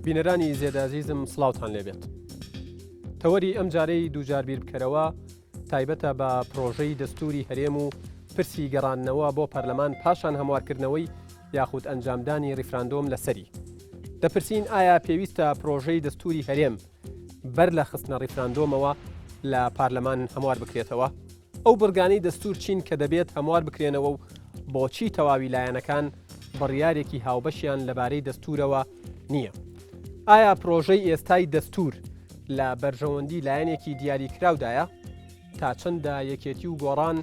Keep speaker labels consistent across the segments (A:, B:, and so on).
A: بینەرانی زێدازیزم سڵاوتان لێبێت. تەوەری ئەم جارەی دووجار بیر بکەرەوە تایبەتە بە پرۆژەی دەستوری هەرێم و پرسی گەڕاننەوە بۆ پەرلەمان پاشان هەموارکردنەوەی یاخود ئەنجامدانی ڕیفراندۆم لەسەری. دەپرسین ئایا پێویستە پرۆژەی دەستوری هەرێم بەر لە خستنە ڕیفراندۆمەوە لە پارلەمان هەموار بکرێتەوە؟ ئەو بڕگانەی دەستور چین کە دەبێت هەموار بکرێنەوە و بۆچی تەواوی لایەنەکان بڕیارێکی هاوبەشیان لەبارەی دەستورەوە نییە؟ ئایا پرۆژەی ئێستای دەستور لە بەرژەوەندی لایەنێکی دیاریکراودایە؟ تا چەندە یەکێتی و گۆڕان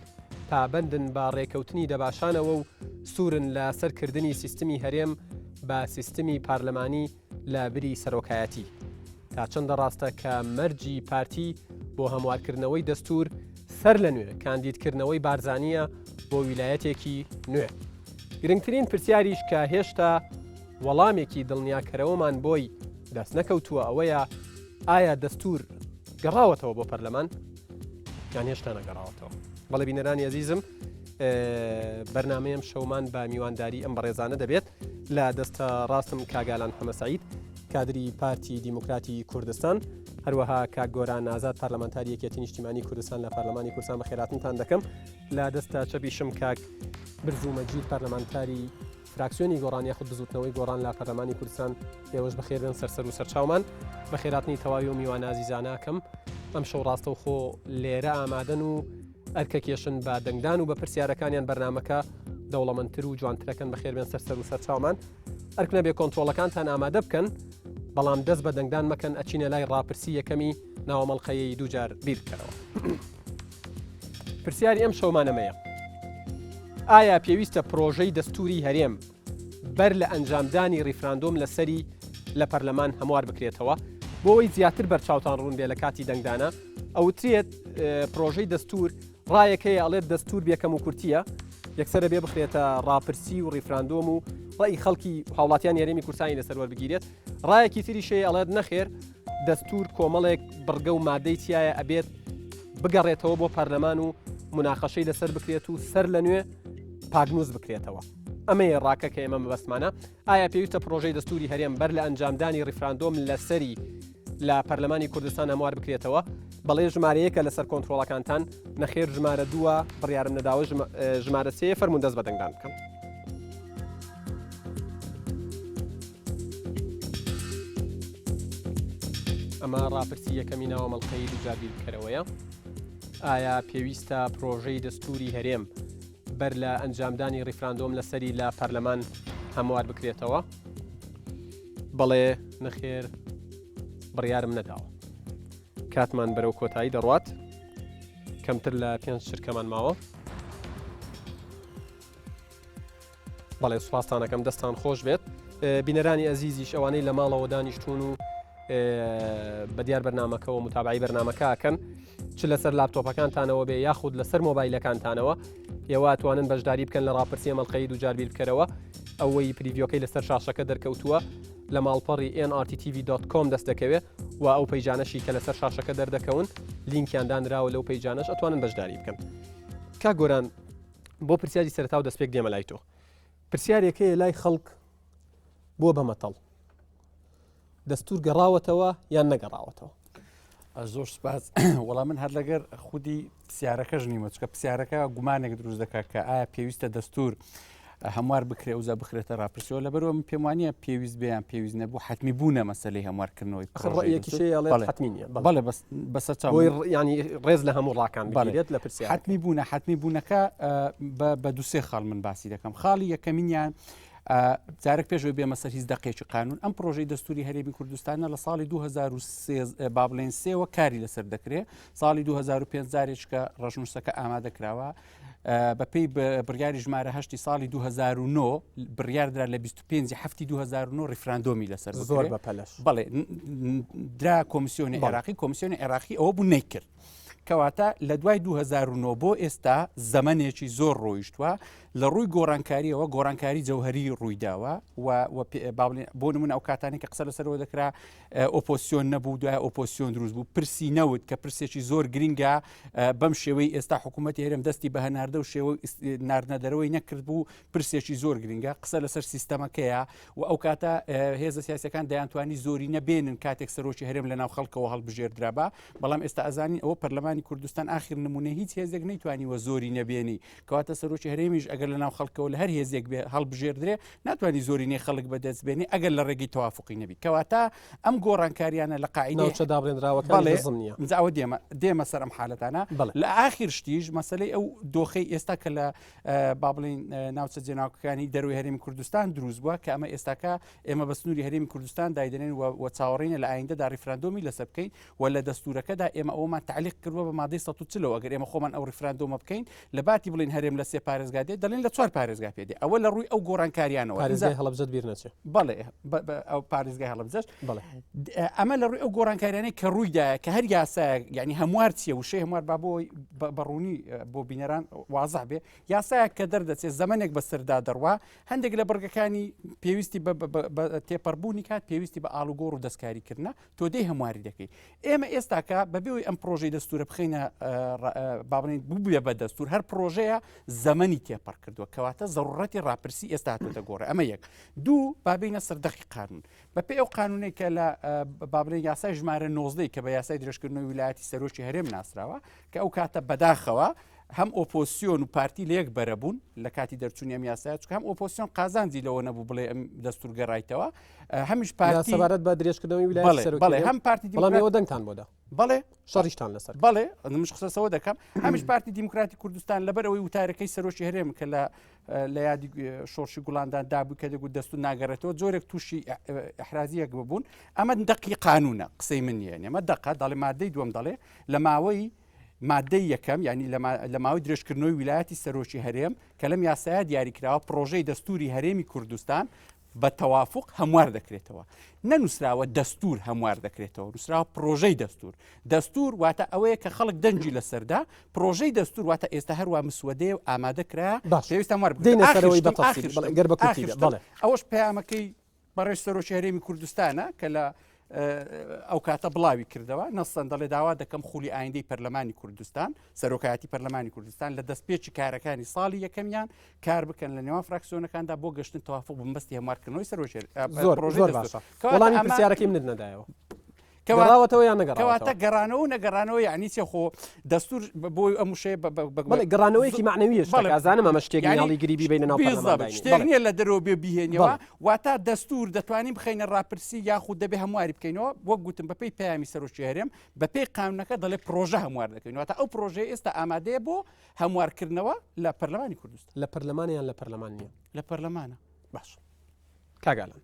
A: پابەندن بە ڕێکەوتنی دەباشانەوە و سوورن لە سەرکردنی سیستمی هەرێم بە سیستمی پارلەمانی لە بری سەرۆکایەتی؟ تا چەندە ڕاستە کە مەرجی پارتی بۆ هەموارکردنەوەی دەستور سەر لە نوێ کاندیدکردنەوەی بارزانیە بۆ ویلایەتێکی نوێ؟ گرنگترین پرسیاریش کە هێشتا وەڵامێکی دڵنیاکەرەوەمان بۆی دەست نەکەوتووە ئەوەیە ئایا دەستور گەڕاوەتەوە بۆ پەرلەمان یان هێشتا نەگەڕاوەتەوە؟ بەڵێ بینەرانی عەزیزم، بەرنامەیەم شەومان بە میوانداری ئەم بەڕێزانە دەبێت لە دەستە ڕاستم کاگالان حەمەسەعید، کادری پارتی دیموکراتی کوردستان، هەروەها کاک گۆران ئازاد پارلەمانتاری یەکێتی نیشتیمانی کوردستان لە پارلەمانی کوردستان بە خێراتنتان دەکەم. لە دەستە چەپیشم کاک برز و مەجید پارلەمانتاری فراکسیۆنی گۆڕان یاخود بزوتنەوەی گۆڕان لە پەرلەمانی کوردستان. ئێوەش بەخێربن سەرسەر و سەرچاومان بە خێراتنی تەواوی و میوانە عەزیزانەکەم. ئەم شەو ڕاستە و خۆ لێرە ئامادەن و ئەرکە کێشن بە دەنگدان و بە پرسیارەکانیان بەرنامەکە دەوڵەمەندتر و جوانترەکەن بەخێربێن سەرسەر و سەرچاومان. ئەرکنە بێ کۆنترۆڵەکانتان ئامادە بکەن، بەڵام دەست بە دەنگدان مەکەن، ئەچینە لای ڕاپرسی یەکەمی ناوەمەڵقەیەی دووجار بیر بکەرەوە. پرسیاری ئەم شەومانەمەیە: ئایا پێویستە پرۆژەی دەستوری هەرێم بەر لە ئەنجامدانی ڕیفراندۆم لەسەری لە پەرلەمان هەموار بکرێتەوە بۆەوەی زیاتر بەرچاوتان ڕوون بێ لە کاتی دەنگدانە؟ ئەوترێت پرۆژەی دەستور ڕایەکەی ئەڵێت دەستور بێکەم و کورتیە، یەکسەرە بێ بخرێتە ڕاپرسی و ڕیفراندۆم و ڕای خەڵکی هاوڵاتیان یاریمی کورسانی لەسەر وەربگیرێت. ڕایەکی تری شەیە ئەڵێت نەخێر، دەستور کۆمەڵێک بڕگە و مادەی تایە ئەبێت بگەڕێتەوە بۆ پەرلەمان و مناقەشەی لەسەر بکرێت و سەر لە نوێ پاگنووز بکرێتەوە. ئەمەیە ڕاکە کە ئێمە مەبەستمانە. ئایا پێویستە پرۆژەی دەستوری هەرێم بەر لە ئەنجامدانی ڕیفراندۆم لەسەری لە پەرلەمانی کوردستان هەموار بکرێتەوە؟ بەڵێ ژمارەیەکە لەسەر کۆنترۆڵەکانتان، نەخێر ژمارە 2 بڕیارم نەداوە، ژمارە 3 فەرموون دەست بە دەنگدان بکەن. ئەمە ڕاپرسی یەکەمی ناوەمەڵقەی دووجار بیر بکەرەوەیە. ئایا پێویستە پرۆژەی دەستوری هەرێم بەر لە ئەنجامدانی ڕیفراندۆم لەسەری لە پەرلەمان هەموار بکرێتەوە؟ بەڵێ نەخێر، بڕیارم نەداوە. کاتمان بەرەو کۆتایی دەڕوات، کەمتر لە 5 شرکەمان ماوە. بەڵێ سوپاسانەکەم، دەستان خۆش بێت. بینەرانی ئەزیزیش ئەوانەی لە ماڵەوە دانیشتون و بە دیار بەرنامەکە و متابعی بەرنامەکەکەن، چ لەسەر لاپتۆپەکانتانەوە بێ یاخود لەسەر مۆبایلەکانتانەوە، ئێوە توانن بەشداری بکەن لە ڕاپرسی مەڵقەی دووجار بیر بکەرەوە. ئەوەی پریڤیۆکەی لەسەر شاشەکە دەرکەوتووە لە ماڵپەڕی nrttv.com دەست دەکەوێت و ئەو پەیجانەشی کە لەسەر شاشەکە دەردەکەون لینکیان دانراوە لەو پەیجانەش ئەتوانن بەشداری بکەن. کاک گۆران، بۆ پرسیاری سەرەتا و دەستپێک دێمە لای تۆ. پرسیارێکەیە لای خەڵک بۆ بەمەتەڵ: دەستور گەڕاوەتەوە یان نەگەڕاوەتەوە؟
B: زۆر سپاس. وەڵام من هەر لەگەر خودی پرسیارەکەش نیمە، چکە پرسیارەکە گومانێک دروست دەکات کە ئایا پێویستە دەستور هەموار بکرێ و زە بخرێتە ڕاپرسیەوە. لەبەرەوە من پێم وانییە پێویست بێیان پێویست نەبوو، حتمی بوونە مەسەلەی هەموارکردنەوەی
A: بەڵێ
B: بەسەر
A: ینی ڕێز لە هەموو ڕاکان بێت لە پرسیار
B: حتمی بوونە. حتمی بوونەکە بە دووسێ خاڵ من باسی دەکەم. خاڵی یەکەمینیان جارێک پێشەوەی بێمە سەر هیچ دەقێکی قانون، ئەم پرۆژەی دەستوری هەرێمی کوردستانە لە ساڵی 2003 با بڵێن سێوە کاری لەسەر دەکرێت. ساڵی 2005 جارێککە ڕەشنووسەکە ئامادەکراوە بەپێی بڕیاری ژمارە 8 ساڵی 2009 بڕیاردرا لە 25 هەفتی 2009 ڕیفراندۆمی لەسەر
A: زۆر بەپەلەش.
B: بەڵێ درا کۆمیسیۆنی عێراقی، کۆمیسیۆنی عێراقی ئەوە بوو نەیکرد کەواتە لە دوای 2009 بۆ ئێستا زەمنێکی زۆر ڕۆیشتووە لە ڕووی گۆڕانکاریەوە گۆڕانکاری جەوهری ڕوویداوە بۆ نمونە ئەو کاتانی کە قسە لەسەرەوە دەکرا ئۆپۆسیۆن نەبوو دوای ئۆپۆسیۆن دروست بوو پرسی نەوت کە پرسێکی زۆر گرینگە بەم شێوەی ئێستا حکوومەتی هەرێم دەستی بە هەناردە و شێوە ناردنەدەرەوەی نەکرد بوو پرسێکی زۆر گرینگە قسە لەسەر سیستەمەکەیە و ئەو کاتە هێزە سیاسەکان دەیانتوانی زۆری نەبێنن کاتێک سەرۆکی هەرێم لە ناو خەڵکەوە هەڵبژێردرابە بەڵام ئێستا ئەزانین ئەوە پەرلەمانی کوردستان ئاخر نمونە هیچ هێزێک نەیتوانیوە زۆری نەبێنی کەواتە سەرۆکی هەرێمیش ئەگەر لە ناو خەڵکەوە لە هەر هێزێک بێ هەڵبژێردرێ ناتوانانی زۆری نێ خەڵک بەدەست بێنی ئەگەر لە ڕێگەی تەوافقی نەبی کەواتە ئەم گۆڕانکاریانە لە قاعدەی
A: دابڕێنراوەکەڵێ
B: دێمە سەر ئەم حالەتانە لە ئاخر شتیش مەسلەی ئەو دۆخەی ئێستا کە لە با بڵین ناوچە جێناوەکانی دەروی هەرێمی کوردستان دروست بووە کە ئەمە ئێستاکە ئێمە بە سنووری هەرێمی کوردستان دایدنێن و چاوەڕێنە لە ئایندەدا ریفراندۆمی لەسەر بکەین و لە دەستورەکەدا ئێمە ئەومان تعلیق کردووە بە مادەی 140 ئەگەر ئێمە خۆمان ئەو ریفراندۆمە بکەین لە باتی بڵین هەرێم لە 3 پارێزگا دێت دەڵێن لە 4 پارێزگا پێ دێ ئەوە لە ڕووی ئەو گۆڕانکاریانەوە
A: پارێزگای هەڵەبجەت بیر نەچێت
B: بەڵێ ئەو پارێزگای هەڵەبجەت بڵێ ئەمە لە ڕووی ئەو گۆڕانکاریانەی کە ڕوویدایە کە هەر یاسایە یعنی هەموار چیە وشەی هەموار با بۆی بەڕوونی بۆ بینەران وازح بێ یاسایە کە دەردەچێت زەمنێک بەسەردا دەڕوا هەندێک لە بەرگەکانی پێویستی بە تێپەڕبوونی کات پێویستی بە ئاڵوگۆڕ و دەستکاریکردنە تۆ دەی هەمواری دەکەی ئێمە ئێستاکە بەبێەوەی ئەم پرۆژەی دەستورە بخینە بابنین بووبێ بە دەستور هەر پرۆژەیە زەمەنی تێپەڕ کردووە کەواتە ضرورەتی ڕاپرسی ئێستا هاتووەتە گۆڕە ئەمە یەک دوو بابینە سەردەقی قانون بەپێ ئەو قانونێک کە لە بابرین یاسای ژمارە 19 کە بە یاسای درێژکردنەوەی ویلایەتی سەرۆکی هەرێم ناسراوە کە ئەو کاتە بەداخەوە هەم ئۆپۆسیۆن و پارتی لە یەک بەرەبوون لە کاتی دەرچوونی ئەم یاسایە چکە هەم ئۆپۆسیۆن قازانجی لەوە نەبوو بڵێ ئەم دەستور گەڕایتەوە هەمیش پارتی
A: سەبارەت بە درێژکردنەوەی ویلایەتی سەرۆکی
B: هەم پارتی
A: بەڵام دەنگتان بۆدا
B: بەڵێ
A: شەڕیشتان لەسەر
B: بەڵێ منش قسەسەوە دەکەم هەمیش پارتی دیموکراتی کوردستان لەبەرەوەی وتارەکەی سەرۆکی هەرێم کە لە یادی شۆڕشی گوڵاندان دابوو کە دەگوت دەستور ناگەڕێتەوە جۆرێک تووشی ئەحرازیەک ببوون ئەمە دەقی قانونە قسەی من نیە ئەمە دەقە دەڵێ مادەی دووەم دەڵێ لە ماوەی مادەی یەکەم ینی لە ماوەی درێژکردنەوەی ویلایەتی سەرۆکی هەرێم کە لەم یاسایە دیاریکراوە پرۆژەی دەستوری هەرێمی کوردستان بە تەوافق هەموار دەکرێتەوە نەنووسراوە دەستور هەموار دەکرێتەوە نووسراوە پرۆژەی دەستور واتە ئەوەیە کە خەڵک دەنجی لەسەردا پرۆژەی دەستور واتە ئێستا هەروە مسودەیە و ئامادەکرا پێویستە ئەوەش پەیامەکەی بەڕێژ سەرۆکی هەرێمی کوردستانە کە لە ئەو کاتە بڵاوی کردەوە نەسەن دەڵێ داوا دەکەم خولی ئایندەی پەرلەمانی کوردستان سەرۆکایەتی پەرلەمانی کوردستان لە دەستپێکی کارەکانی ساڵی یەکەمیان کار بکەن لە نێوان فراکسیۆنەکاندا بۆ گەشتن تەوافق بنبەستی هەموارکردنەوەی سەرۆکی
A: زۆر باشە وەڵامی پرسیارەکەی منت نەدایەوە گەڕاوەتەوە یان نەگەڕاوەتەوە
B: کەواتە گەڕانەوە و نەگەڕانەوە یعنی چێ خۆ دەستور بۆی ئەم شەیە
A: گەڕانەوەیکی معنەویش ئازانم ئەمە شتێکی هەڵی گریبی بینە ناو
B: شتێک نییە لە دەرەوە بێ بهێنیەوە واتە دەستور دەتوانین بخەینە ڕاپرسی یاخود دەبێ هەمواری بکەینەوە وەک گوتم بەپێی پەیامی سەرۆکی هەرێم بەپێی قانونەکە دەڵێ پرۆژە هەموار دەکەین واتە ئەو پرۆژەیە ئێستا ئامادەیە بۆ هەموارکردنەوە لە پەرلەمانی کوردستان
A: لە پەرلەمانیان لە پەرلەمان نییە
B: لە پەرلەمانە
A: باش کاگالان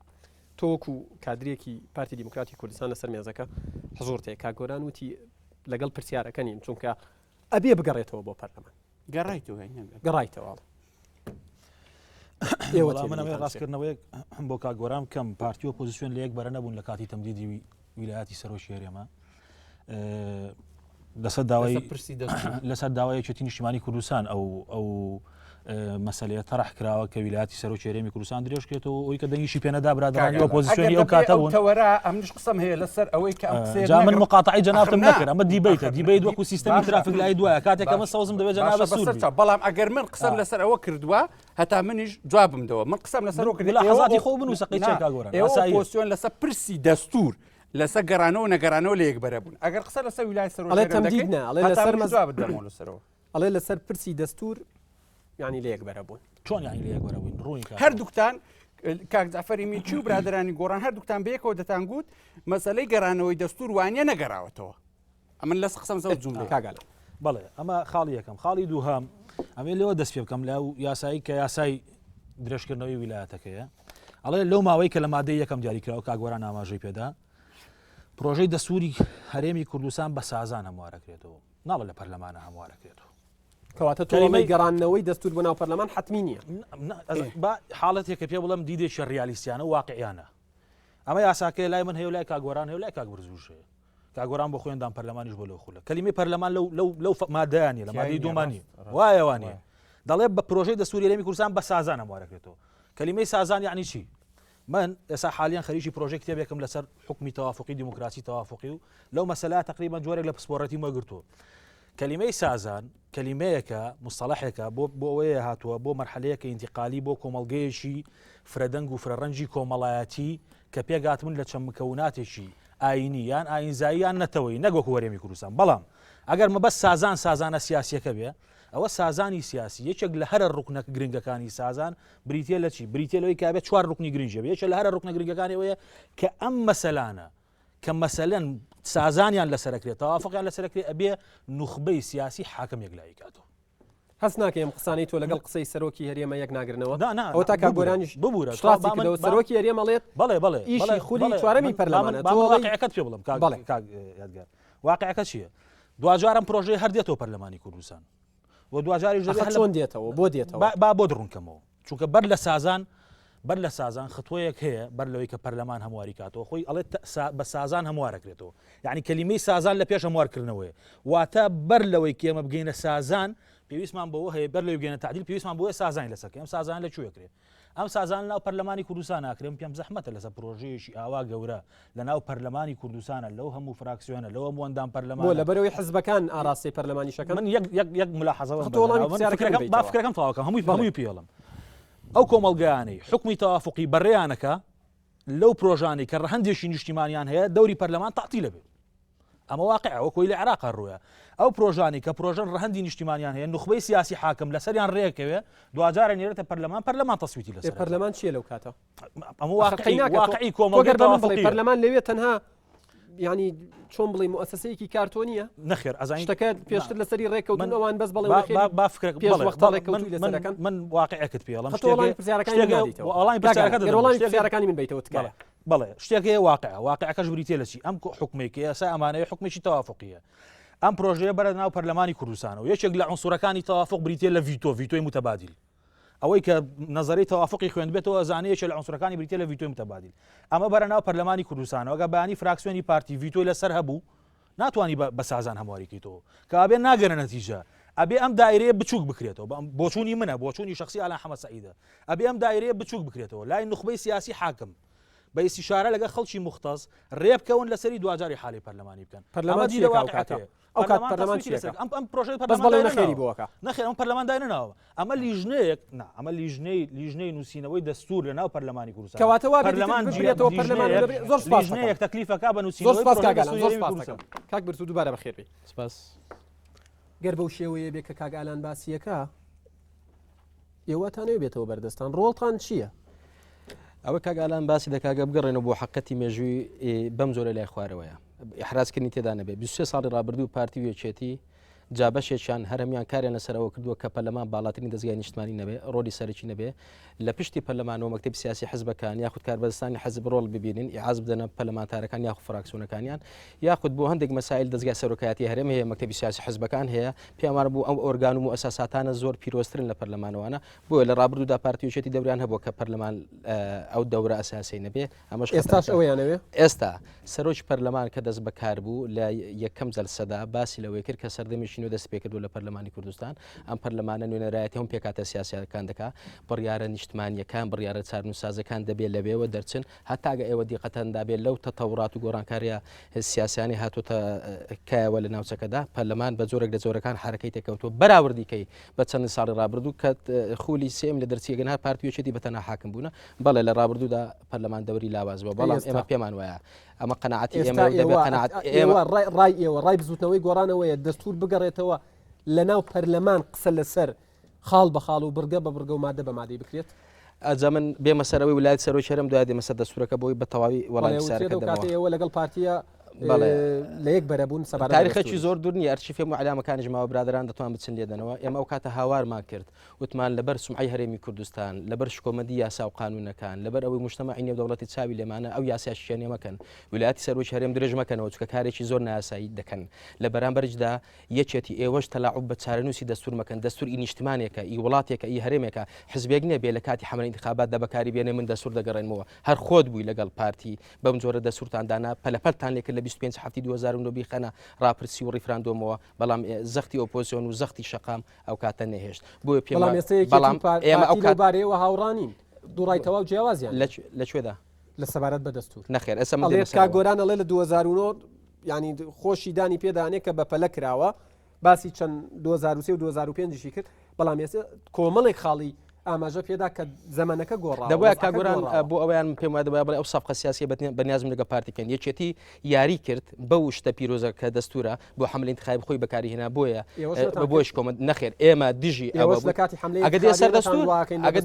A: تۆکو کادرێکی پارتی دیموکراتی کوردستان لەسەر مێزەکە حزۆر تێ کاگۆران وتی لەگەڵ پرسیارەکە نین چونکە ئەبێ بگەڕێتەوە بۆ پەرلەمان گەڕایتەوە
C: ئێوە ڕاستکردنەوەی بۆ کاگۆران کەم پارتی و پۆزیسیۆن لە یەک بەرە نەبوون لە کاتی تەمدیدی ویلایەتی سەرۆکی هەرێمە لەسەر داوای یەکێتی نیشتیمانی کوردستان ئەو مەسەلەیە تەڕح کراوە کە ویلایەتی سەرۆکی هەرێمی کوردستان درێژکرێتەوە ئەوی کە دەنگیشی پێنەدا برادرانی ئۆپۆزیسیۆنی ئەو کاتە بوون
B: ئەمش قسەم هەیە لەسەر ئەوەی کە
C: من مقاطعی جەنابتم نەکرد ئەمە دیبیت وەکو سیستەمی ترافیک لای دوایە کاتێک ئەمە سەوزم دەبێت جەناب سوور
B: بەڵام ئەگەر من قسەم لەسەر ئەوە کردووە هەتا منیش جوابم دەوە من قسەم لەسەر
C: کرد لە حەزاتی خۆ بنووسە قەیچێک کاگۆران
B: ئۆپۆزیسیۆن لەسەر پرسی دەستور لەسەر گەڕانەوە نەگەڕانەوە لە یەک بەرە بوون ئەگەر قسە لەسەر ویلایەتی سەرۆکی
A: ئەڵێ لەسەر پرسی دەستور یعنی لە یەک بەرە بوون
C: چۆن یعنی لە یەک بەرە بوون ڕووی
B: هەردووکتان کاک جعفەری میرچی و برادرانی گۆڕان هەردووکتان بەیەکەوە دەتان گوت مەسەلەی گەڕانەوەی دەستور وانە نەگەڕاوەتەوە ئەمن لەس قسەم زەوت جوملە
A: کاگالە
C: بەڵێ ئەمە خاڵی یەکەم خاڵی دووهام ئەمێ لەوە دەست پێ بکەم لەو یاسایی کە یاسای درێژکردنەوەی ویلایەتەکەیە ئەڵێ لەو ماوەی کە لە مادەی یەکەم دیاریکراوە کاگۆران ئاماژەی پێدا پرۆژەی دەستوری هەرێمی کوردستان بە سازان هەموارەکرێتەوە ناڵە لە پەرلەمانە هەموارەکرێتەوە
A: کەواتە تۆڵەی گەڕانەوەی دەستور بۆ ناو پەرلەمان حتمی نییە
C: حاڵەتێکە پێ بڵم دیدێکی ڕیالیستیانە و واقعیانە ئەمە یاساکە لای من هەیە و لای کاگۆران هەیە و لای کاک بەرزووش هەیە کاگۆران بۆ خۆیاندان پەرلەمانیش بۆ لەو خولە کەلیمەی پەرلەمان لەو مادەیانە لە مادەی دومانی وایەوانە دەڵێ بە پرۆژەی دەستوری هەرێمی کوردستان بە سازان هەموارەکرێتەوە کەلیمەی سازان یعنی چی من ئێستا حالیان خەریکی پرۆژێک کتێبێکم لەسەر حکمی تەوافقی دیموکراسی تەوافقی و لەو مەسەلا تقریبا جۆرێک لە پسپۆڕەتی وەگرتووە کەلیمەی سازان کەلیمەیەکە مستەڵەحێکە بۆ ئەوەیە هاتووە بۆ مەرحەلەیەکە ئینتیقالی بۆ کۆمەڵگەیەکی فرەدەنگ و فرەڕەنجی کۆمەڵایەتی کە پێگاتمن لە چەند مکەوناتێکی ئاینی یان ئاینزاییان نەتەوەی نەگۆکو هەرێمی کوردستان بەڵام ئەگەر مەبەست سازانە سیاسیەکە بێ ئەوە سازانی سیاسی یەکێک لە هەرە ڕوکنە گرنگەکانی سازان بریتە لە چی بریتە لەوەی کابێت 4 ڕوکنی گرنگە یەکێک لە هەرە ڕوکنە گرنگەکانی ئەوەیە کە ئەم مەسەلانە کە مەسەلەن سازانیان لەسەرکرێت تەوافقیان لەسەرکرێت ئەبێ نوخبەی سیاسی حاکم یەکلایی کاتەوە
A: هەست ناکەم قسانەی تۆ لەگەڵ قسەی سەرۆکی هەرێمە یەک ناگرنەوە ئەو تا کاگۆرانیش
C: ببوورە
A: سەرۆکی هەرێمەڵێت
C: بەڵێ
A: ئیشی خولی چوارەمی پەرلەمانە
C: واقعەکەت پێ بڵم یادگار واقعەکە چییە دوجارم پرۆژەی هەردێتەوە پەرلەمانی کوردستان و دوجاری
A: چۆن دێتەوە بۆ دێتەوە
C: بۆ دڕونکەمەوە چونکە بەر لە سازان خطوەیەک هەیە بەر لەوەی کە پەرلەمان هەمواری کاتەوە خۆی ئەڵێت بە سازان هەموارەکرێتەوە یعنی کەلیمەی سازان لە پێش هەموارکردنەوەی واتە بەر لەوەی کێمە بگەینە سازان پێویستمان بۆەوە هەیە بەر لەوەی بگەینە تعدیل پێویستمان بۆیە سازان لەسەر ئەم سازان لەکوێکرێت ئەم سازان ناو پەرلەمانی کوردستان ناکرێن پێم زەحمەتە لەسەر پرۆژەیەکی ئاوا گەورە لە ناو پەرلەمانی کوردستانە لەو هەموو فراکسیۆنە لەوە هەمووەندان پەرلەمان
A: بۆ لەبەرەوەی حزبەکان ئاراسی پەرلەمانیشەکە
C: من یەک ملاحەزەوە بافکرەکەم تەواوکەم هەمووی پێڵم ئەو کۆمەڵگەیانەی حکمی تەوافقی بەڕێیانەکە لەو پرۆژانی کە ڕەهەندێکی نیشتیمانیان هەیە دەوری پەرلەمان تەعتیلە بێت ئەمە واقعەوە کۆی لە عێراق ڕوویە ئەو پرۆژانی کە پرۆژەن ڕەهەندی نیشتیمانیان هەیە نوخبەی سیاسی حاکم لەسەریان ڕێکەوێ دوجارە نێرێتە پەرلەمان تەسویتی لەسەر
A: پەرلەمان چیە لەو کاتە
C: ئەمە واقعی کۆمەڵگەی تەوافقی
A: پەرلەمان لەوێ تەنها ینی چۆن بڵێ مؤسسەیەکی کارتۆنیە
C: نەخێر ئەزانین
A: شتەکە پێشتر لەسەری ڕێکەوتن ئەوان بەس بڵێ
C: من واقعەکەت پێڵم
A: پرسیارەکانی من بیتەوە تکایە
C: بەڵێ شتێکەیە واقعەکەش بریتێ لە چی ئەم حکومێکی ئێستا ئەمانەیە حکمێکی تەوافقیە ئەم پرۆژەیە بەرە ناو پەرلەمانی کوردستانەوە یەکێک لە عنسوورەکانی تەوافق بریتێ لە ڤیتۆی متەبادل ئەوەی کە نظری تەوافقی خوێند بێتەوە زانەیەکێک لە عنسوورەکانی بریتێ لە ڤیتۆی متەبادل ئەمە بەرە ناو پەرلەمانی کوردستانەوە گە بەیانی فراکسیۆنی پارتی ڤیتۆی لەسەر هەبوو ناتوانانی بە سازان هەمواریکەیتەوە کە ئەبێ ناگەنە نەتیجە ئەبێ ئەم دایرەیە بچووک بکرێتەوە بۆچوونی منە بۆچوونی شخصی ئالان حەمەد سەعیدە ئەبێ ئەم دایرەیە بچووک بکرێتەوە لای نوخبەی سیاسی حاکم بە ئیستیشارە لەگە خەڵکی مختص ڕێبکەون لەسەری دوجاری حالی پەرلەمانی بکەن
A: ئەو کات پەرلەمان
C: ئەم پرۆژەی
A: بەس بەڵێ نەخێری بۆکە
C: نەخێر ئەم پەرلەمان داینەوە ئەمە لیژنەیەک ئەمە لیژنەی نووسینەوەی دەستور لە ناو پەرلەمانی کوردستان
A: کەواتەوە زۆر
C: لیژنەیەک تەکلیفەکە بە نووسینەوەی
A: کاک برتو دووبارە بەخێر بێت سپاس گەر بەو شێوەیە بێ کە کاگالان باسیەکە ئێوەتانەوە بێتەوە بەردەستان ڕۆڵتان چییە؟
D: ئەوە کاگالان باسی دەکاگە بگەڕێنەوە بۆ حقەتی مێژووی بەم زۆرە لای خوارەوەیە ئیحرازکردنی تێدا نەبێت 23 ساڵی ڕابردوو پارتی وێچێتی جابەشێکیان هەرمیان کاریان لەسەرەوە کردووە کە پەرلەمان باڵاترین دەستگای نیشتمانی نەبێ ڕۆلی سەرکی نەبێ لە پشتی پەرلەمانەوە مەکتەبی سیاسی حزبەکان یاخود کاربەدەستانی حزب ڕۆڵ ببینین ئیعاز بدەنە پەرلەمانتارەکان یاخود فراکسیۆنەکانیان یاخود بۆ هەندێک مەسائل دەستگای سەرۆکایەتی هەرێم هەیە مەکتەبی سیاسی حزبەکان هەیە پێمان بوو ئەم ئۆرگان و مؤسساتانە زۆر پیرۆسترن لە پەرلەمانەوەوانە بۆیە لە ڕابردوودا پارتی وێچێتی دەوریان هەبووە کە پەرلەمان ئەو دەورە ئەساسی نەبێ ئەمەش
A: ئێستاش ئەوەیانەوێ
D: ئێستا سەرۆک پەرلەمان کە دەست بەکار بوو لە یەکەم جەلسەدا باسی لەوەی کرد کە سەردەمیشین و دەست پێ کردو لە پەرلەمانی کوردستان ئەم پەرلەمانە نوێنەرایەتی هەم پێکاتە سیاسیەکان دەکا بڕیارە نیشتمانیەکان بڕیارە چارنووسازەکان دەبێت لەبێەوە دەرچن هەتاگە ئێوە دیقەتەن دابێت لەو تەتەوڕات و گۆڕانکاریە سیاسیانی هاتوتە کایەوە لە ناوچەکەدا پەرلەمان بە جۆرێک لە جۆرەکان حرەکەی تێکەوتووە بەراوردیکەی بە چەند ساڵی ڕابردوو کە خولی سێم لە دەرچیەگەن هەر پارتیوێچێتی بەتەنها حاکم بوونە بەڵێ لە ڕابردوودا پەرلەمان دەوری لاواز بووە بەڵام ئێمە پێمان وایە ئەمە قەناعەتی ئێمە
A: ڕای ئێوە ڕای بزوتنەوەی گۆڕانەوەیە دەستور بگەڕێتەوە لە ناو پەرلەمان قسە لەسەر خاڵ بە خاڵ و بڕگە بە بڕگە و مادە بە مادەی بکرێت
D: ئەجا من بێمە سەرەوەی ویلایەت سەرۆکی هەرێم دوای دێمە سەر دەستورەکە بۆی بە تەواوی وەڵامی
A: سەرەکەەوە لەگەڵ پارتیە لە یەک بەرەبوون
D: تاریخەکی زۆر دوور نیە ئەرچیفێ و عەلامەکانیش ماوە برادران دەتوان بچن لێدەنەوە ئێمە ئەو کاتە هاوارمان کرد وتمان لەبەر سومعی هەرێمی کوردستان لەبەر شکۆمەدی یاسا و قانونەکان لەبەر ئەوەی مجتەمەعی نێودەوڵەتی چاوی لێمانە ئەو یاساشیانێ مەکەن ویلایەتی سەرۆکی هەرێم درێژ مەکەنەوە چکە کارێکی زۆر نایاسایی دەکەن لە بەرامبەرجدا یەکێتی ئێوەش تەلاعوب بە چارەنووسی دەستور مەکەن دەستور ئی نیشتمانێکە ئی وڵاتێکە ئی هەرێمێکە حزبێک نییە بێ لە کاتی حملە انتخابات دەبەکاری بێنێ من دەستور دەگەڕێنمەوە هەر خۆت بووی لەگەڵ پارتی بەم جۆرە دەستورتاندانا پەلەپەلتان لێکرد لە 25 هەفتی 2009 بیخەنە ڕاپرسی و ڕیفراندۆمەوە بەڵام زەختی ئۆپۆزیۆن و زەختی شەقام ئەو کاتە نەهێشت بۆ
A: بەڵام ئێمە ئەو بارەیەوە هاوڕانین دووڕایتەوە و جیاوازیان
D: لەکوێدا
A: لە سەبارەت بە دەستور
D: نەخێر ئەسە
A: کا گۆرانەڵێ لە 2009 ینی خۆشی دانی پێدانێت کە بەپەلە کراوە باسی چەند 2023 و 2005 کرد بەڵام ێستا کۆمەڵێک خاڵی ئاماژە پێدا کە زەمانەکە گۆڕا
D: دەبووە کاگۆران بۆ ئەویان پێم وایە دەبێت ئەو سەفقە سیاسی بەنیازم لەگە پارتیکەن یەکێتی یاری کرد بەو شتە پیرۆزە کە دەستورە بۆ حملە انتخابی خۆی بەکاری هێنا بۆیە بۆش کۆمە نەخێر ئێمە دژی ئەگە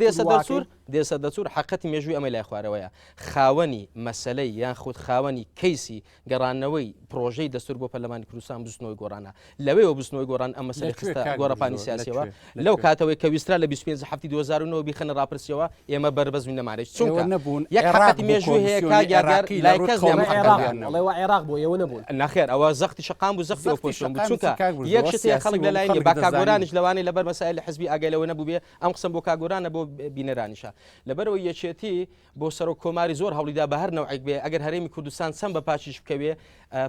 D: دێسە دەستور حقەتی مێژووی ئەمە لای خوارەوەیە خاوەنی مەسلەی یان خودت خاوەنی کەیسی گەڕانەوەی پرۆژەی دەستور بۆ پەرلەمانی کوردستان بستنەوەی گۆڕانە لەوەیەوە بستنەوەی گۆڕان ئەم مەسلەی خستە گۆڕەپانی سیاسیەوە لەو کاتەوەی کە ویسترا لە 25 هەفتی 2009 بیخەنە ڕاپرسیەوە ئێمە بەربەز نەمارێت چونکە
B: نەبوون
D: یەک حقەتی مێژووی هەیە کاگیاگار لای کەس
A: ئەڵێەوە عێراق بۆ ئێوە نەبوون
D: نەخێر ئەوە زەختی شەقام و زەختی ئۆپۆزیسیۆن بوو چونکە یەک شتێ خەڵک لەلایەنێ با کاگۆرانیش لەوانەیە لەبەر مەسائل حزبی ئاگەلەوە نەبوو بێ ئەم قسم بۆ کاگۆرانە بۆ بینەرانیشە لەبەرەوە یەکێتی بۆ سەر و کۆماری زۆر هەوڵیدا بە هەر نەوعێک بێ ئەگەر هەرێمی کوردستان چەند بە پاشیش بکەوێ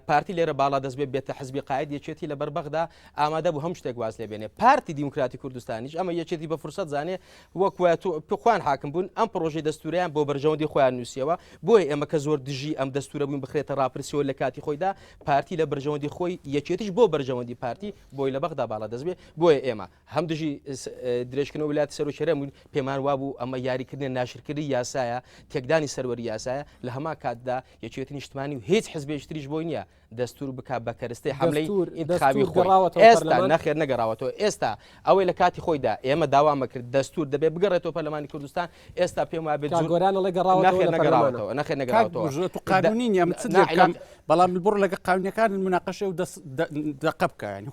D: پارتی لێرە باڵا دەست بێتە حزبی قاید یەکێتی لەبەر بەغدا ئامادە بوو هەم شتێک واز لێ بێنێ پارتی دیموکراتی کوردستانیش ئەمە یەکێتی بە فرسەت زانێ وەکوە پخوان حاکم بوون ئەم پرۆژەی دەستوریان بۆ بەرژەوەندی خۆیان نووسیەوە بۆیە ئێمە کە زۆر دژی ئەم دەستورە بووین بخرێتە ڕاپرسیەوە لە کاتی خۆیدا پارتی لە بەرژەوەندی خۆی یەکێتیش بۆ بەرژەوەندی پارتی بۆی لە بەغدا باڵا دەست بێ بۆیە ئێمە هەم دژی درێژکردنەوە ویلایەتی سەرۆکێرە بوون پێمان وابوو ئەمە یاریکردنی ناشرکردنی یاسایە تێکدانی سەروەری یاسایە لە هەما کاتدا یەکێتی نیشتمانی و هیچ حزبێشتریش بۆی نییە دەستور بک بە کەرستی حملەی انتخابی خۆی ئێستا نەخێر نەگەڕاوەتەوە ئێستا ئەوەی لە کاتی خۆیدا ئێمە داوامە کرد دەستور دەبێت بگەڕێتەوە پەرلەمانی کوردستان ئێستا پێم وایە بێت
A: گۆرانەڵێ گەڕاوەتەوە
B: نەخێر نەگەڕاوەتەوە قانونی نیە بەڵام بڕ لەگە قانونیەکان مناقەشە و دقە بکە ینی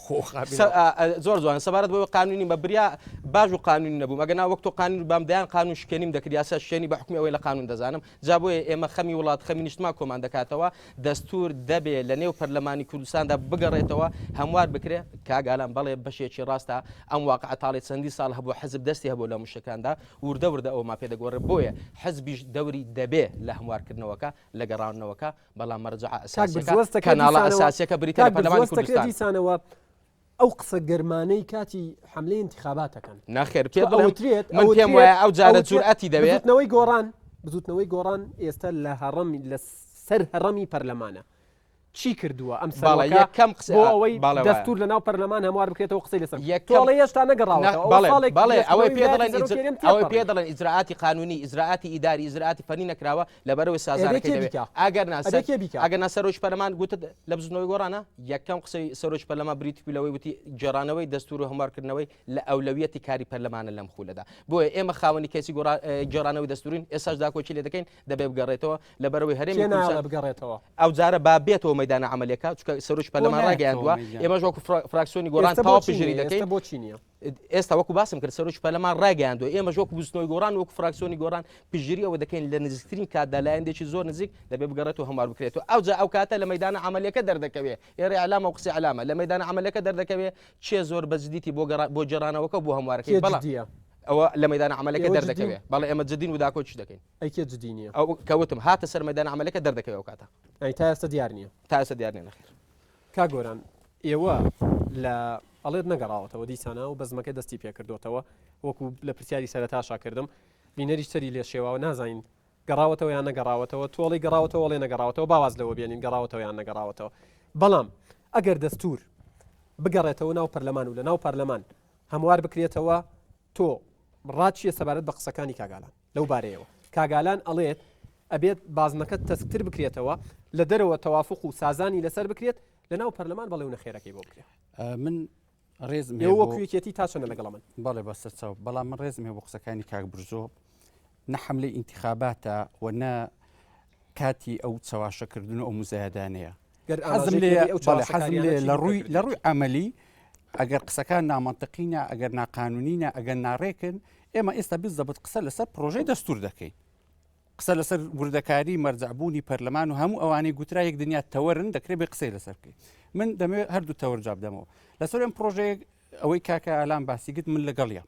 D: زۆر جوان سەبارەت بۆ قانونی بە بریا باش و قانونی نەبوو مەگەنا وەکتۆ قانون بامدایان قانون شکێنیم دەکرد یاسا شوێنی بە حکومی ئەوەی لە قانون دەزانم جا بۆیە ئێمە خەمی وڵات خەمی نیشتمان کۆمان دەکاتەوە دەستور دەبێت لە نێو پەرلەمانی کوردستاندا بگەڕێتەوە هەموار بکرێ کاگالان بەڵێ بەشێکی ڕاستە ئەم واقع تاڵی چەندی ساڵ هەبوو حزب دەستی هەبوو لە مشکەکاندا وردە وردە ئەوە ما پێ دەگۆڕێ بۆیە حزبیش دەوری دەبێ لە هەموارکردنەوەکە لە گەڕانەوەکە بەڵام مەرجع ئەساسیەکە کەناڵە ئەساسیەکە بریتە لە پەرلەمانی
A: کوردستانەوە ئەو قسە گەرمانەی کاتی حملەی انتخاباتەکان
D: ناخێر پێ بڵێت من پێم وایە ئەو جارە جورئەتی دەوێت
A: بزوتنەوەی گۆڕان ئێستا لە هەڕەمی لە سەر هەڕەمی پەرلەمانە چی کردووە ئەم
D: یەکەم
A: ئەوەی دەستور لە ناو پەرلەمان هەموار بکرێتەوە قسەی لەسەر تۆڵە هێشتا
D: نەگەڕاوە ئەوەی پێ دەڵێن ئیجراعاتی قانونی ئیجراعاتی ئیداری ئیجراعاتی فەنی نەکراوە لەبەرەوەی سازارەکەی دەبێت ئەگەر ناسەرۆژ پەرلەمان گوتت لە بزنەوەی گۆڕانە یەکەم قسەی سەرۆژ پەرلەمان بریتیلەوەی وتی جێڕانەوەی دەستور و هەموارکردنەوەی لە ئەولەویەتی کاری پەرلەمانە لەم خولەدا بۆیە ئێمە خاوەنی کەسی جێڕانەوەی دەستورین ئێساش داکۆچی لێ دەکەین دەبێ بگەڕێتەوە لەبەرەوەی هەرێمی
A: بگەڕێتەوە
D: ئەو جارە با بێتەوە مەیدانە عملیەکە چکە سەرۆژ پەرلەمان ڕاگەیاندووە ئێمە ژۆک فراکسیۆنی گۆڕان تاوا پژری دەکەین
A: بۆ چینیە
D: ئێستا وەکو باسم کرد سەرۆژ پەرلەمان ڕاگەیاندووە ئێمە ژۆک بستنەوەی گۆڕان وەکو فراکسیۆنی گۆڕان پژری ئەوە دەکەین لە نزیکترین کاتدا لایەندێکی زۆر نزیک دەبێ بگەڕێتەوە هەموار بکرێتەوە ئەو کاتە لە مەیدانە عملیەکە دەردەکەوێت ئێرە علامە و قسەی علامە لە مەیدانە عملیەکە دەردەکەوێت چێ زۆر بەجددیتی بۆ جێڕانەوەکە بۆ هەموارەکەی بەڵام ئەوە لە مەیدانە عملیەکە دەردەکەوێت بەڵێ ئێمە جدین و داکۆچی دەکەین
A: ئەیکێ جدینیە
D: ئەو کەوتم هاتە سەر مەیدانە عملیەکە دەردەکەوێت ئەو کاتە
A: تا ئێستا دیار نییە
D: تا ئێستا دیار نیە نەخێر
A: کاگۆران ئێوە لە ئەڵێت نەگەڕاوەتەوە دیسانە و بەزمەکە دەستی پێکردوتەوە وەکو لە پرسیاری سەرەتاشا کردم بینەری سەری لێ شێواوە نازانین گەڕاوەتەوە یان نەگەڕاوەتەوە تۆڵی گەڕاوەتەوە لێ نەگەڕاوەتەوە باواز لەوە بێنین گەڕاوەتەوە یان نەگەڕاوەتەوە بەڵام ئەگەر دەستور بگەڕێتەوە ناو پەرلەمان و لە ناو پەرلەمان هەموار بکرێتەوە تۆ ڕاتچیە سەبارەت بە قسەکانی کاگالان لەو بارەیەوە کاگالان ئەڵێت ئەبێت بازنەکە تەسکتر بکرێتەوە لە دەرەوە تەوافق و سازانی لەسەر بکرێت لە ناو پەرلەمان بەڵێ نەخێرەکەی بۆ بکرێت
B: من ڕێزم
A: وەکوێتی تا چەنە لەگەڵ من
B: بەڵێ بەسەرچاو بەڵام من ڕێزم هەیە بۆ قسەکانی کاک برزۆ نە حملەی ئینتیخاباتە و نە کاتی ئەو چاواشەکردن و ئەو مزایدانەیە حەزم لە ڕووی ئەمەلی ئەگەر قسەکان نامەنتەقینە ئەگەر ناقانونینە ئەگەر ناڕێکن ئێمە ئێستا بزەبت قسە لەسەر پرۆژەی دەستور دەکەین قسە لەسەر وردەکاری مەرجعبوونی پەرلەمان و هەموو ئەوانەی گوترا یەک دنیا تەوەرن دەکرێت بێ قسەی لەسەرکەی من دەمەوێت هەردوو تەوەر جاب دەمەوە لەسەر ئەم پرۆژەیە ئەوەی کاکە ئالان باسیگت من لەگەڵیە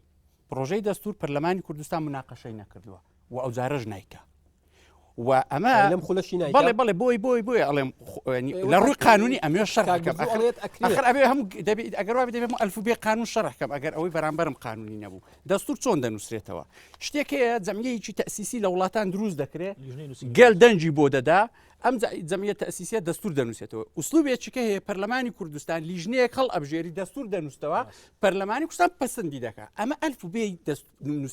B: پرۆژەی دەستور پەرلەمانی کوردستان مناقەشەی نەکردووە و ئەو جارەش نایکە و ئەمە
A: لەم خولەشی نای
B: بەڵێ بۆی ئەڵێم لە ڕووی قانونی ئەمێ شەڕکەم ئەخر ئەبێ هەموو دەبێت ئەگەر دەبێت ئەلف بێ قانون شەڕکەم ئەگەر ئەوەی بەرامبەرم قانونی نەبوو دەستور چۆن دەنووسرێتەوە شتێکەیە جەمعیەکی تەسیسی لە وڵاتان دروست دەکرێت گەل دەنجی بۆ دەدا ئەم جەمعیە تەسیسیە دەستور دەنووسێتەوە ئوسلوبێکیکە هەیە پەرلەمانی کوردستان لیژنەیە هەڵ ئەبژێری دەستور دەنووسەوە پەرلەمانی کوردستان پەسەندی دەکات ئەمە ئەلف بێ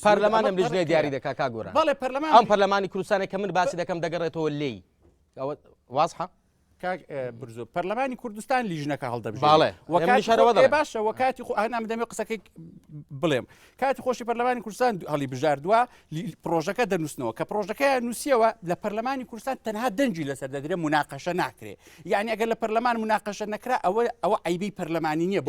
D: پەرلەمانم لیژنەیە دیاری دەکا کاگۆران
B: بەڵێ پەرلەمان
D: ئەم پەرلەمانی کوردستانێک کە من باسی دەکەم دەگەڕێتەوە لێی ئەوە وازحە
B: برزۆ پەرلەمانی کوردستان لیژنەکە هەڵدەبژێت
D: باڵێ
B: باشە وەکاتی ئەنام دەمێ قسەکەی بڵێم کاتی خۆشی پەرلەمانی کوردستان هەڵی بژاردووە پرۆژەکە دەنووسنەوە کە پرۆژەکە نووسیەوە لە پەرلەمانی کوردستان تەنها دەنجی لەسەر دەدرێت مناقەشە ناکرێت یعنی ئەگەر لە پەرلەمان مناقەشە نەکرا ئەوە عیبی پەرلەمانی نییە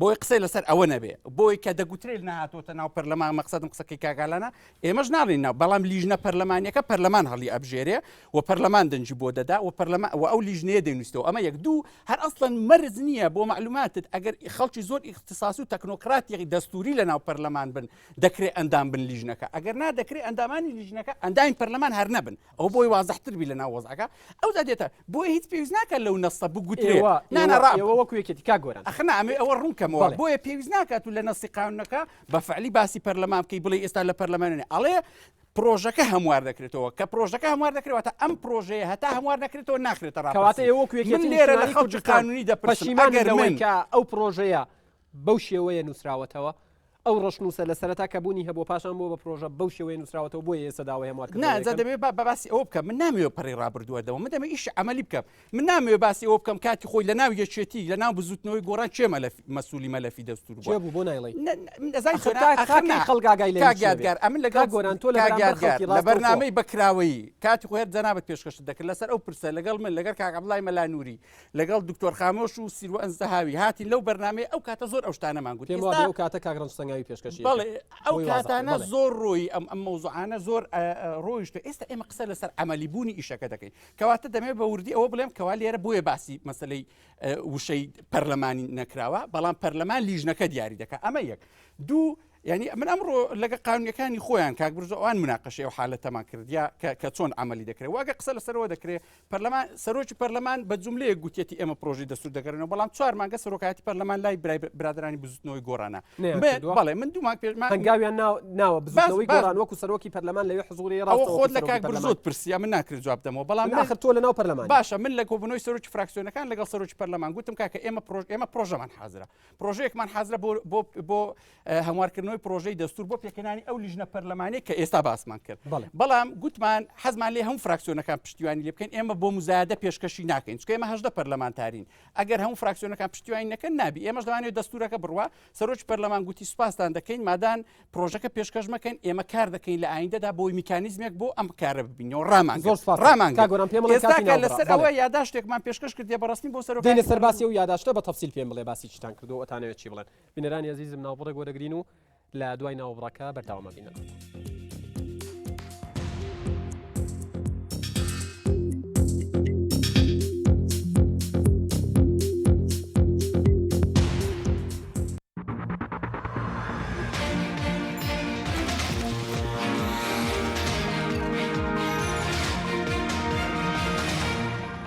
B: بۆی قسەی لەسەر ئەوە نەبێ بۆی کە دەگوترێت نهاتۆتە ناو پەرلەمان مەقسەدم قسەکەی کاگالانە ئێمەش ناڵین ناو بەڵام لیژنە پەرلەمانیەکە پەرلەمان هەڵی ئەبژێرێ و پەرلەمان دەنجی بۆ دەدا و پەرلەمان ئەو لیژنەیە دەنووسیتەوە ئەمە یەک دوو هەر ئەسڵەن مەرز نییە بۆ معلوماتت ئەگەر خەڵکی زۆر ئیختیساسی و تەکنۆکراتێکی دەستوری لە ناو پەرلەمان بن دەکرێت ئەندام بن لیژنەکە ئەگەر نادەکرێت ئەندامانی لیژنەکە ئەندامی پەرلەمان هەر نەبن ئەو بۆی وازەحتر بی لە ناو وەزعەکە ئەو دێتە بۆی هیچ پێویست ناکات لەو نەسە بگوترێت
A: وەکو یەکێتی کاگۆران
B: ئەخنا ئەمێ ئەوە ڕوونکەمەوە بۆیە پێویست ناکات و لە نەسی قانونەکە بە فعلی باسی پەرلەمان بکەی بڵێ ئێستا لە پەرلەمانێ ئەڵێ پرۆژەکە هەموار دەکرێتەوە کە پرۆژەکە هەموار دەکرێتە ئەم پرۆژەیە هەتا هەموار نەکرێتەوە ناخرێتە
A: ڕاکەواتە ئێوەکو یەکێتی
B: لێرە لە خەڵکی قانونی
A: دەپەشیمانەوەی کە ئەو پرۆژەیە بەو شێوەیە نووسراوەتەوە ئەو ڕۆشنووسە لە سەرەتا کە بوونی هەبوو پاشان بۆ بە پرۆژە بەو شێوەیە نووسراوەتەوە بۆ ئێستا داوای هەموار
B: نازە دەبێت بە باسی ئەوە بکەم من نامەوێت پەڕی ڕابردووەدەوە من دەمە ئیش عملی بکەم من نامەوێت باسی ئەوە بکەم کاتی خۆی لە ناو یەکێتی لە ناو بزوتنەوەی گۆڕان چێ مەسوولی مەلەفی دەستور
A: بوو بۆ نایڵێ
B: خەڵگاگای ئەمن لەگەڵ
A: گۆران تۆ
B: لە بەرنامەی بەکراوەی کاتی خۆ هەر جەنابەت پێشکەشت دەکرد لەسەر ئەو پرسە لەگەڵ من لەگەر کاک عەبدوڵڵای مەلانووری لەگەڵ دکتۆر خامۆش و سیروان زەهاوی هاتین لەو بەرنامەیە ئەو کاتە زۆر ئەو شتانەمان گوت
A: ئەو کاتە کاگڕەن سەنگاوی پێشکەشی
B: ئەو کاتانە زۆر ڕۆی ئەم مەوزوعانە زۆر ڕۆیشت ئێستا ئێمە قسە لەسەر عملیبوونی ئیشەکە دەکەین کەواتە دەمێت بە وردی ئەوە بڵێم کەوا لێرە بۆیە باسی مەسلەی وشەی پەرلەمانی نەکراوە بەڵام پەرلەمان لیژنەکە دیاری دەکات ئەمە یەک دوو یعنی من ئەمڕۆ لەگە قانونیەکانی خۆیان کاک برزۆ ئەوان مناقەشەی ئەو حالەتەمان کردیا کە چۆن عملی دەکرێت واگە قسە لەسەرەوە دەکرێت پەرلەمان سەرۆکی پەرلەمان بە جوملەیە گوتێتی ئێمە پرۆژی دەستور دەگەڕێنەوە بەڵام 4 مانگە سەرۆکایەتی پەرلەمان لای برادرانی بزوتنەوەی گۆڕانە بەڵێ من دوومان
A: هەنگاویان ناوە بزوتنەوەی گۆڕان وەکو سەرۆکی پەرلەمان لەوێ حزوری ڕاستەوە
B: خۆت لە کاک برزۆت پرسییا من ناکرد جواب دەمەوە بەڵام
A: ناخر تۆ لەناو پەرلەمان
B: باشە من لە کۆبوونەوەی سەرۆکی فراکسیۆنەکان لەگەڵ سەرۆکی پەرلەمان گوتم کاکە ئێمە پرۆژەمان حازرە پرۆژەیەکمان حازرە بۆ هەموارکردنەوەی پرۆژەی دەستور بۆ پێکەنانی ئەو لیژنە پەرلەمانی کە ئێستا باسمان کرد بەڵام گوتمان حەزمان لێ هەموو فراکسیۆنەکان پشتیوانی لێ بکەین ئێمە بۆ مزایدە پێشکەشی ناکەین چکە ئێمە 18 پەرلەمانتارین ئەگەر هەموو فراکسیۆنەکان پشتیوانی نەکەن نابی ئێمەش دەوانێت دەستورەکە بڕوا سەرۆکی پەرلەمان گوتی سوپاستان دەکەین مادان پرۆژەکە پێشکەش مەکەین ئێمە کار دەکەین لە ئایندەدا بۆی میکانیزمێک بۆ ئەم کارە ببینەوە ڕامان لەسەر ئەوە یاداشتێکمان پێشکەش کردێ بەڕاستی بۆ سەرۆکی
A: لەسەر باسی و یاداشتە بە تەفسیل پێم بڵێ باسی چتان کردو ئەتانەوێت چی بڵێن بینەرانی عزیزم ناوبڕێک وەرەگرین و لە دوای ناوبڕەکە بەرداوامە بینن.